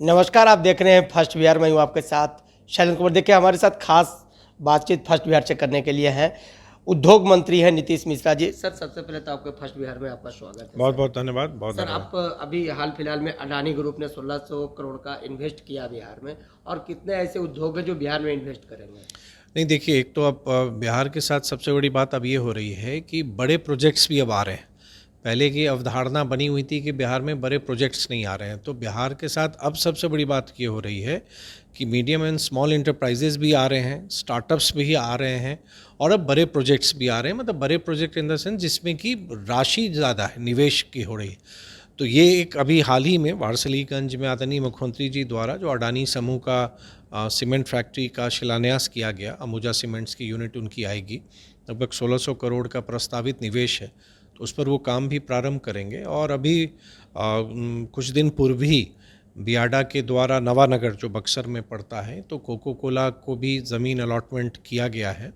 नमस्कार, आप देख रहे हैं फर्स्ट बिहार। मैं हूँ आपके साथ शैलेंद्र कुमार। देखिए, हमारे साथ खास बातचीत फर्स्ट बिहार से करने के लिए है उद्योग मंत्री हैं नीतीश मिश्रा जी। सर, सबसे पहले तो आपके फर्स्ट बिहार में आपका स्वागत है। बहुत बहुत धन्यवाद। सर, आप अभी हाल फिलहाल में अडानी ग्रुप ने 1600 करोड़ का इन्वेस्ट किया बिहार में, और कितने ऐसे उद्योग हैं जो बिहार में इन्वेस्ट करेंगे? नहीं, देखिए, एक तो अब बिहार के साथ सबसे बड़ी बात अब ये हो रही है कि बड़े प्रोजेक्ट्स भी अब आ रहे हैं। पहले की अवधारणा बनी हुई थी कि बिहार में बड़े प्रोजेक्ट्स नहीं आ रहे हैं, तो बिहार के साथ अब सबसे बड़ी बात ये हो रही है कि मीडियम एंड स्मॉल इंटरप्राइजेज भी आ रहे हैं, स्टार्टअप्स भी आ रहे हैं, और अब बड़े प्रोजेक्ट्स भी आ रहे हैं। मतलब बड़े प्रोजेक्ट इन द सेंस जिसमें कि राशि ज़्यादा है, निवेश की हो रही है। तो ये एक अभी हाल ही में वारसलीगंज में आदरणीय मुख्यमंत्री जी द्वारा जो अडानी समूह का सीमेंट फैक्ट्री का शिलान्यास किया गया, अम्बुजा सीमेंट्स की यूनिट उनकी आएगी, लगभग 1600 करोड़ का प्रस्तावित निवेश है, तो उस पर वो काम भी प्रारंभ करेंगे। और अभी कुछ दिन पूर्व ही बियाडा के द्वारा नवानगर जो बक्सर में पड़ता है, तो कोको कोला को भी ज़मीन अलॉटमेंट किया गया है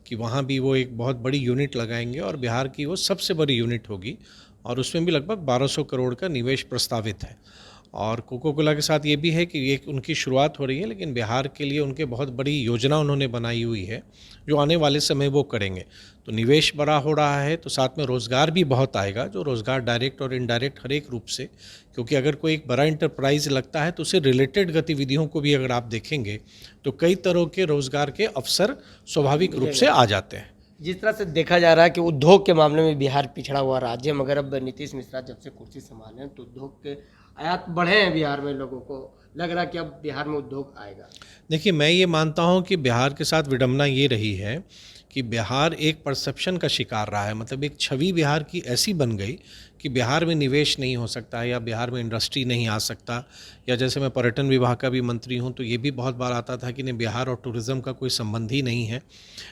कि वहाँ भी वो एक बहुत बड़ी यूनिट लगाएंगे, और बिहार की वो सबसे बड़ी यूनिट होगी, और उसमें भी लगभग 1200 करोड़ का निवेश प्रस्तावित है। और कोको कोला के साथ ये भी है कि एक उनकी शुरुआत हो रही है, लेकिन बिहार के लिए उनके बहुत बड़ी योजना उन्होंने बनाई हुई है जो आने वाले समय वो करेंगे। तो निवेश बड़ा हो रहा है, तो साथ में रोज़गार भी बहुत आएगा, जो रोज़गार डायरेक्ट और इनडायरेक्ट हर एक रूप से, क्योंकि अगर कोई एक बड़ा इंटरप्राइज लगता है तो उससे रिलेटेड गतिविधियों को भी अगर आप देखेंगे तो कई तरह के रोज़गार के अवसर स्वाभाविक रूप से आ जाते हैं। जिस तरह से देखा जा रहा है कि उद्योग के मामले में बिहार पिछड़ा हुआ राज्य, मगर अब नीतीश मिश्रा जब से कुर्सी संभाले हैं तो उद्योग के आयात बढ़े हैं बिहार में। लोगों को लग रहा है कि अब बिहार में उद्योग आएगा। देखिए, मैं ये मानता हूँ कि बिहार के साथ विडंबना ये रही है कि बिहार एक परसेप्शन का शिकार रहा है। मतलब एक छवि बिहार की ऐसी बन गई कि बिहार में निवेश नहीं हो सकता है, या बिहार में इंडस्ट्री नहीं आ सकता, या जैसे मैं पर्यटन विभाग का भी मंत्री हूँ तो ये भी बहुत बार आता था कि नहीं, बिहार और टूरिज़्म का कोई संबंध ही नहीं है।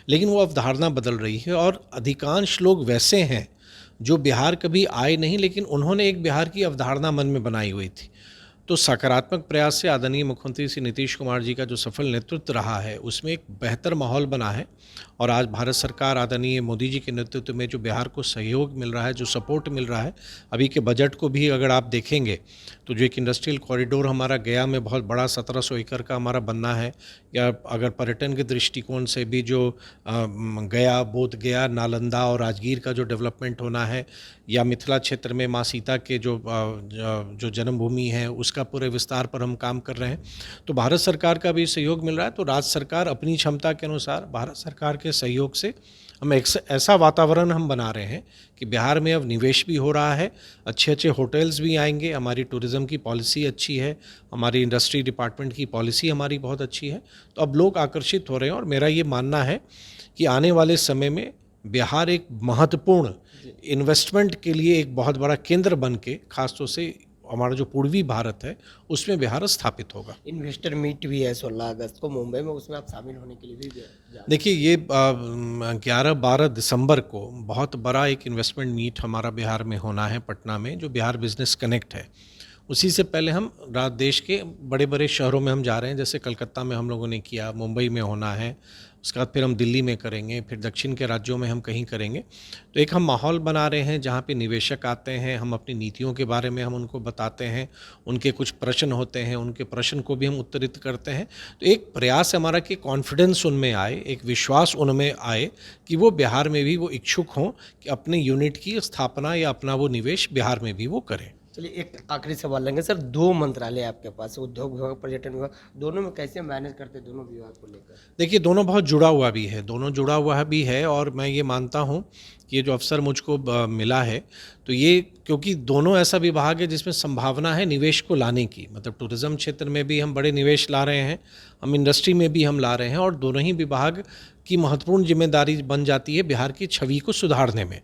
लेकिन वो अवधारणा बदल रही है, और अधिकांश लोग वैसे हैं जो बिहार कभी आए नहीं, लेकिन उन्होंने एक बिहार की अवधारणा मन में बनाई हुई थी। तो सकारात्मक प्रयास से आदरणीय मुख्यमंत्री श्री नीतीश कुमार जी का जो सफल नेतृत्व रहा है, उसमें एक बेहतर माहौल बना है। और आज भारत सरकार आदरणीय मोदी जी के नेतृत्व में जो बिहार को सहयोग मिल रहा है, जो सपोर्ट मिल रहा है, अभी के बजट को भी अगर आप देखेंगे तो जो एक इंडस्ट्रियल कॉरिडोर हमारा गया में बहुत बड़ा 1700 एकड़ का हमारा बनना है, या अगर पर्यटन के दृष्टिकोण से भी जो गया, बोध गया, नालंदा और राजगीर का जो डेवलपमेंट होना है, या मिथिला क्षेत्र में माँ सीता के जो जन्मभूमि है उसका पूरे विस्तार पर हम काम कर रहे हैं, तो भारत सरकार का भी सहयोग मिल रहा है। तो राज्य सरकार अपनी क्षमता के अनुसार भारत सरकार के सहयोग से हम एक ऐसा वातावरण हम बना रहे हैं कि बिहार में अब निवेश भी हो रहा है, अच्छे अच्छे होटल्स भी आएंगे, हमारी टूरिज़्म की पॉलिसी अच्छी है, हमारी इंडस्ट्री डिपार्टमेंट की पॉलिसी हमारी बहुत अच्छी है, तो अब लोग आकर्षित हो रहे हैं। और मेरा ये मानना है कि आने वाले समय में बिहार एक महत्वपूर्ण इन्वेस्टमेंट के लिए एक बहुत बड़ा केंद्र बन के, खासतौर से हमारा जो पूर्वी भारत है उसमें बिहार स्थापित होगा। इन्वेस्टर मीट भी है 16 अगस्त को मुंबई में, उसमें आप शामिल होने के लिए भी देखिए, ये 11-12 दिसंबर को बहुत बड़ा एक इन्वेस्टमेंट मीट हमारा बिहार में होना है, पटना में, जो बिहार बिजनेस कनेक्ट है। उसी से पहले हम देश के बड़े बड़े शहरों में हम जा रहे हैं, जैसे कलकत्ता में हम लोगों ने किया, मुंबई में होना है, उसके बाद फिर हम दिल्ली में करेंगे, फिर दक्षिण के राज्यों में हम कहीं करेंगे। तो एक हम माहौल बना रहे हैं जहाँ पे निवेशक आते हैं, हम अपनी नीतियों के बारे में हम उनको बताते हैं, उनके कुछ प्रश्न होते हैं, उनके प्रश्न को भी हम उत्तरित करते हैं। तो एक प्रयास हमारा कि कॉन्फिडेंस उनमें आए, एक विश्वास उनमें आए कि वो बिहार में भी वो इच्छुक हों कि अपने यूनिट की स्थापना या अपना वो निवेश बिहार में भी वो करें। चलिए, एक आखिरी सवाल लेंगे सर। 2 मंत्रालय आपके पास, उद्योग विभाग, पर्यटन विभाग, दोनों में कैसे मैनेज करते हैं दोनों विभाग को लेकर? देखिए, दोनों बहुत जुड़ा हुआ भी है, दोनों जुड़ा हुआ भी है, और मैं ये मानता हूँ कि ये जो अवसर मुझको मिला है, तो ये क्योंकि दोनों ऐसा विभाग है जिसमें संभावना है निवेश को लाने की। मतलब टूरिज़्म क्षेत्र में भी हम बड़े निवेश ला रहे हैं, हम इंडस्ट्री में भी हम ला रहे हैं, और दोनों ही विभाग की महत्वपूर्ण जिम्मेदारी बन जाती है बिहार की छवि को सुधारने में।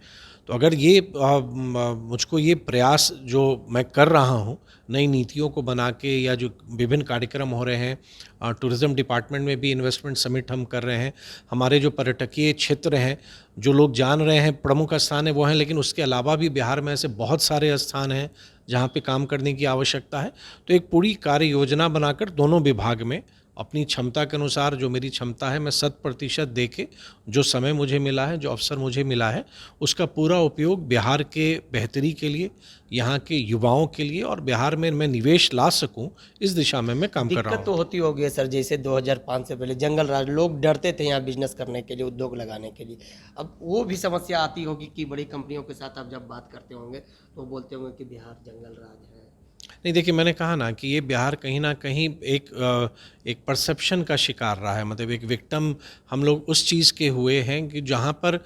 तो अगर ये मुझको ये प्रयास जो मैं कर रहा हूँ नई नीतियों को बना के, या जो विभिन्न कार्यक्रम हो रहे हैं, टूरिज़्म डिपार्टमेंट में भी इन्वेस्टमेंट समिट हम कर रहे हैं, हमारे जो पर्यटकीय क्षेत्र हैं, जो लोग जान रहे हैं प्रमुख स्थान है वो हैं, लेकिन उसके अलावा भी बिहार में ऐसे बहुत सारे स्थान हैं जहाँ पे काम करने की आवश्यकता है। तो एक पूरी कार्य योजना बनाकर दोनों विभाग में अपनी क्षमता के अनुसार जो मेरी क्षमता है मैं 100% दे के जो समय मुझे मिला है, जो अवसर मुझे मिला है, उसका पूरा उपयोग बिहार के बेहतरी के लिए, यहाँ के युवाओं के लिए और बिहार में मैं निवेश ला सकूं, इस दिशा में मैं काम कर रहा दिक्कत तो हूँ। होती होगी सर, जैसे 2005 से पहले जंगल राज, लोग डरते थे यहाँ बिजनेस करने के लिए, उद्योग लगाने के लिए। अब वो भी समस्या आती होगी कि बड़ी कंपनियों के साथ आप जब बात करते होंगे तो बोलते होंगे कि बिहार जंगल राज है। नहीं, देखिए मैंने कहा ना कि ये बिहार कहीं ना कहीं एक परसेप्शन का शिकार रहा है, मतलब एक विक्टिम हम लोग उस चीज़ के हुए हैं कि जहाँ पर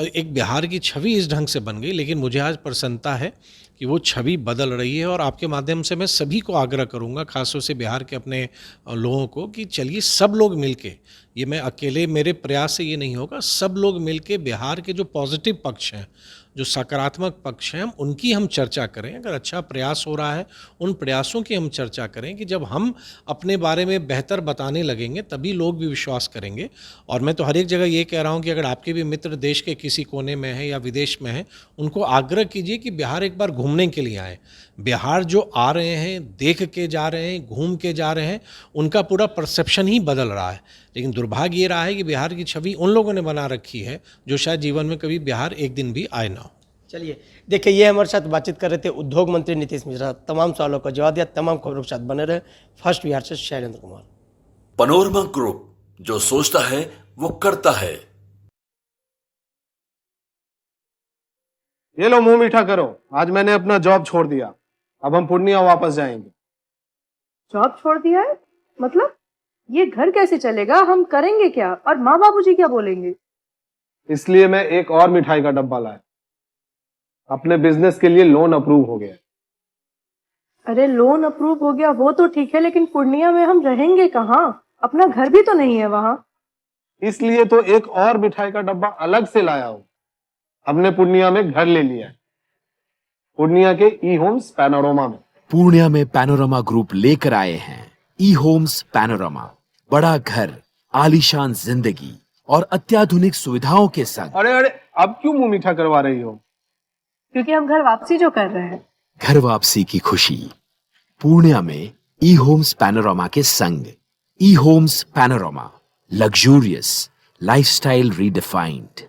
एक बिहार की छवि इस ढंग से बन गई। लेकिन मुझे आज प्रसन्नता है कि वो छवि बदल रही है और आपके माध्यम से मैं सभी को आग्रह करूँगा, खासतौर से बिहार के अपने लोगों को, कि चलिए सब लोग मिलके, ये मैं अकेले मेरे प्रयास से ये नहीं होगा, सब लोग मिलके बिहार के जो पॉजिटिव पक्ष हैं, जो सकारात्मक पक्ष हैं, उनकी हम चर्चा करें। अगर अच्छा प्रयास हो रहा है, उन प्रयासों की हम चर्चा करें कि जब हम अपने बारे में बेहतर बताने लगेंगे तभी लोग भी विश्वास करेंगे। और मैं तो हर एक जगह ये कह रहा हूँ कि अगर आपके भी मित्र देश के किसी कोने में हैं या विदेश में हैं, उनको आग्रह कीजिए कि बिहार एक बार घूमने के लिए आएँ। बिहार जो आ रहे हैं, देख के जा रहे हैं, घूम के जा रहे हैं, उनका पूरा परसेप्शन ही बदल रहा है। लेकिन दुर्भाग्य ये रहा है कि बिहार की छवि उन लोगों ने बना रखी है जो शायद जीवन में कभी बिहार एक दिन भी आए ना हो। चलिए, देखिए ये हमारे साथ बातचीत कर रहे थे उद्योग मंत्री नीतीश मिश्रा। तमाम सवालों का जवाब दिया। तमाम खबरों के साथ बने रहे। फर्स्ट बिहार से शैलेंद्र कुमार। पनोरमा ग्रुप, जो सोचता है वो करता है। ये लो मुंह मीठा करो, आज मैंने अपना जॉब छोड़ दिया। अब हम पूर्णिया वापस जाएंगे। जॉब छोड़ दिया है? मतलब ये घर कैसे चलेगा? हम करेंगे क्या? और माँ बाबूजी क्या बोलेंगे? इसलिए मैं एक और मिठाई का डब्बा लाया। अपने बिजनेस के लिए लोन अप्रूव हो गया। अरे लोन अप्रूव हो गया वो तो ठीक है, लेकिन पूर्णिया में हम रहेंगे कहाँ? अपना घर भी तो नहीं है वहाँ। इसलिए तो एक और मिठाई का डब्बा अलग से लाया हूँ। हमने पूर्णिया में घर ले लिया है, पूर्णिया के ई होम्स पैनोरमा में। पूर्णिया में पैनोरमा ग्रुप लेकर आए हैं ई होम्स पैनोरमा। बड़ा घर, आलीशान जिंदगी और अत्याधुनिक सुविधाओं के संग। अरे अरे, अब क्यों मुंह मीठा करवा रही हो? क्योंकि हम घर वापसी जो कर रहे हैं। घर वापसी की खुशी पूर्णिया में ई होम्स पैनोरमा के संग। ई homes panorama, luxurious lifestyle redefined.